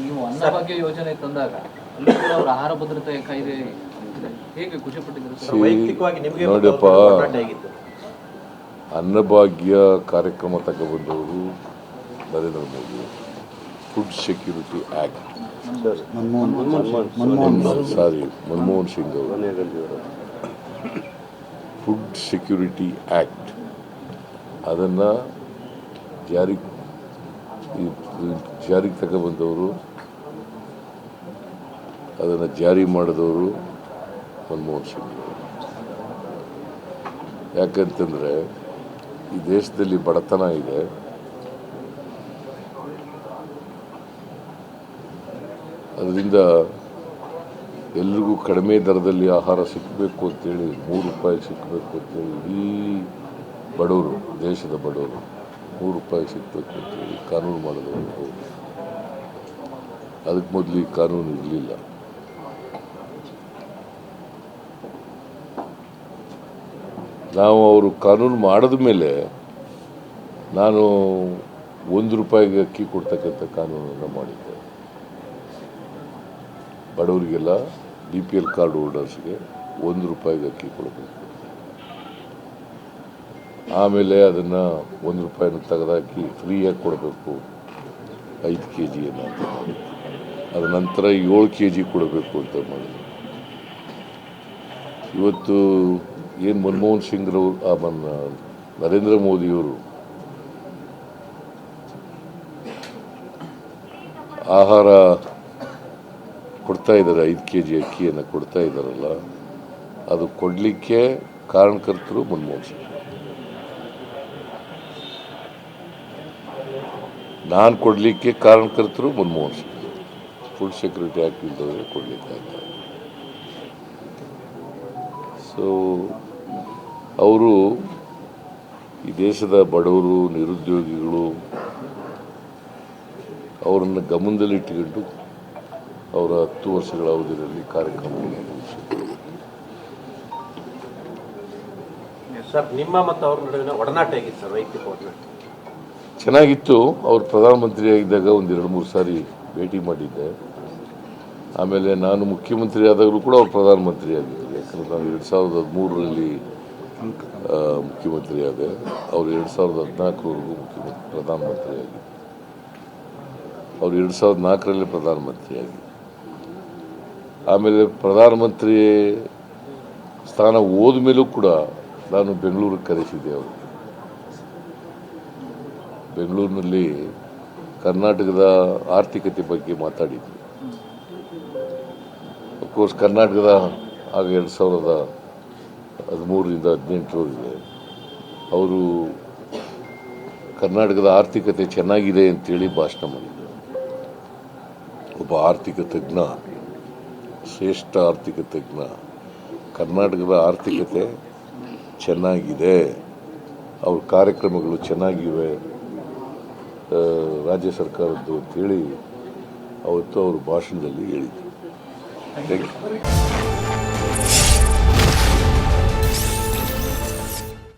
ನೀವು ಅನ್ನಭಾಗ್ಯ ಯೋಜನೆ ತಂದಾಗ ಅಲ್ಲಿ ಕೂಡ ಅವರ ಆಹಾರ ಭದ್ರತೆ ಕಾಯ್ದೆ ಇದೆ. ಹೇಗೆ ಖುಷಿ ಪಟ್ಟಿದ್ರು? ವೈಯಕ್ತಿಕವಾಗಿ ನಿಮಗೆ ನೋಡಪ್ಪ, ಅನ್ನಭಾಗ್ಯ ಕಾರ್ಯಕ್ರಮ ತಗೊಬಂದವರು Narendra Modi. Food security act, Manmohan Singh ಅವರು ಫುಡ್ ಸೆಕ್ಯೂರಿಟಿ ಆ್ಯಕ್ಟ್ ಅದನ್ನು ಜಾರಿಗೆ ತಗೊಬಂದವರು, ಅದನ್ನು ಜಾರಿ ಮಾಡಿದವರು ಮನಮೋಹನ್ ಸಿಂಗ್ ಅವರು. ಯಾಕಂತಂದರೆ ಈ ದೇಶದಲ್ಲಿ ಬಡತನ ಇದೆ, ಅದರಿಂದ ಎಲ್ರಿಗೂ ಕಡಿಮೆ ದರದಲ್ಲಿ ಆಹಾರ ಸಿಕ್ಕಬೇಕು ಅಂತೇಳಿ, ₹3 ಸಿಕ್ಕಬೇಕು ಅಂತೇಳಿ ಇಡೀ ಬಡವರು, ದೇಶದ ಬಡವರು ₹3 ಸಿಕ್ಕಬೇಕು ಅಂತೇಳಿ ಕಾನೂನು ಮಾಡಿದವರು ಅವರು. ಅದಕ್ಕೆ ಮೊದಲು ಈ ಕಾನೂನು ಇರಲಿಲ್ಲ. ನಾವು ಅವರು ಕಾನೂನು ಮಾಡಿದ ಮೇಲೆ ನಾನು ₹1 ಅಕ್ಕಿ ಕೊಡ್ತಕ್ಕಂಥ ಕಾನೂನನ್ನು ಮಾಡಿದ್ದೆ. ಬಡವರಿಗೆಲ್ಲ BPL ಕಾರ್ಡ್ ಹೋಲ್ಡರ್ಸ್ಗೆ ₹1 ಅಕ್ಕಿ ಕೊಡಬೇಕು. ಆಮೇಲೆ ಅದನ್ನು ₹1 ತೆಗೆದಾಕಿ ಫ್ರೀಯಾಗಿ ಕೊಡಬೇಕು 5 kg ಅಂತ ಮಾಡಿದ್ದೆ. ಅದ ನಂತರ 7 kg ಕೊಡಬೇಕು ಅಂತ ಮಾಡಿದ್ದೆ. ಇವತ್ತು ಏನು ಮನಮೋಹನ್ ಸಿಂಗ್ರವರು, ನರೇಂದ್ರ ಮೋದಿಯವರು ಆಹಾರ ಕೊಡ್ತಾ ಇದ್ದಾರೆ, 5 kg ಅಕ್ಕಿಯನ್ನು ಕೊಡ್ತಾ ಇದ್ದಾರಲ್ಲ, ಅದು ಕೊಡಲಿಕ್ಕೆ ಕಾರಣಕರ್ತರು ಮನಮೋಹನ್ ಸಿಂಗ್. ನಾನು ಕೊಡಲಿಕ್ಕೆ ಕಾರಣಕರ್ತರು Manmohan Singh. Food security act ಇಲ್ಲದವರಿಗೆ ಕೊಡಲಿಕ್ಕೆ ಆಗ್ತದೆ. ಸೊ ಅವರು ಈ ದೇಶದ ಬಡವರು, ನಿರುದ್ಯೋಗಿಗಳು ಅವರನ್ನು ಗಮನದಲ್ಲಿಟ್ಟುಕೊಂಡು ಅವರ 10 ವರ್ಷಗಳ ಅವಧಿಯಲ್ಲಿ ಕಾರ್ಯಕ್ರಮವನ್ನು ನಡೆಸಿದರು. ಸರ್, ನಿಮ್ಮ ಮತ್ತು ಅವ್ರ ನಡುವಿನ ಒಡನಾಟ ಹೇಗಿತ್ತು ಸರ್? ವೈಯಕ್ತಿಕ ಒಡನಾಟ ಚೆನ್ನಾಗಿತ್ತು. ಅವರು ಪ್ರಧಾನಮಂತ್ರಿ ಆಗಿದ್ದಾಗ 1-2-3 ಸಾರಿ ಭೇಟಿ ಮಾಡಿದ್ದೆ. ಆಮೇಲೆ ನಾನು ಮುಖ್ಯಮಂತ್ರಿ ಆದಾಗಲೂ ಕೂಡ ಅವರು ಪ್ರಧಾನಮಂತ್ರಿ ಆಗಿದ್ದರು. ಯಾಕಂದರೆ ನಾನು 2013ರಲ್ಲಿ ಮುಖ್ಯಮಂತ್ರಿ ಆದೆ, ಅವರು 2014ವರೆಗೂ ಪ್ರಧಾನಮಂತ್ರಿ ಆಗಿದ್ದರು. ಅವರು 2004ರಲ್ಲಿ ಪ್ರಧಾನಮಂತ್ರಿ ಆಗಿದ್ದರು. ಆಮೇಲೆ ಪ್ರಧಾನಮಂತ್ರಿ ಸ್ಥಾನ ಹೋದ ಮೇಲೂ ಕೂಡ ನಾನು ಬೆಂಗಳೂರಿಗೆ ಕರೆಸಿದ್ದೆ. ಅವರು ಬೆಂಗಳೂರಿನಲ್ಲಿ ಕರ್ನಾಟಕದ ಆರ್ಥಿಕತೆ ಬಗ್ಗೆ ಮಾತಾಡಿದರು. ಅಫ್ಕೋರ್ಸ್ ಕರ್ನಾಟಕದ ಆಗ 2013ರಿಂದ 2018ರವರೆಗೆ ಅವರು ಕರ್ನಾಟಕದ ಆರ್ಥಿಕತೆ ಚೆನ್ನಾಗಿದೆ ಅಂತೇಳಿ ಭಾಷಣ ಮಾಡಿದರು. ಒಬ್ಬ ಆರ್ಥಿಕ ತಜ್ಞ, ಶ್ರೇಷ್ಠ ಆರ್ಥಿಕ ತಜ್ಞ, ಕರ್ನಾಟಕದ ಆರ್ಥಿಕತೆ ಚೆನ್ನಾಗಿದೆ, ಅವ್ರ ಕಾರ್ಯಕ್ರಮಗಳು ಚೆನ್ನಾಗಿವೆ ರಾಜ್ಯ ಸರ್ಕಾರದ್ದು ಅಂತೇಳಿ ಅವತ್ತು ಅವರು ಭಾಷಣದಲ್ಲಿ ಹೇಳಿದರು.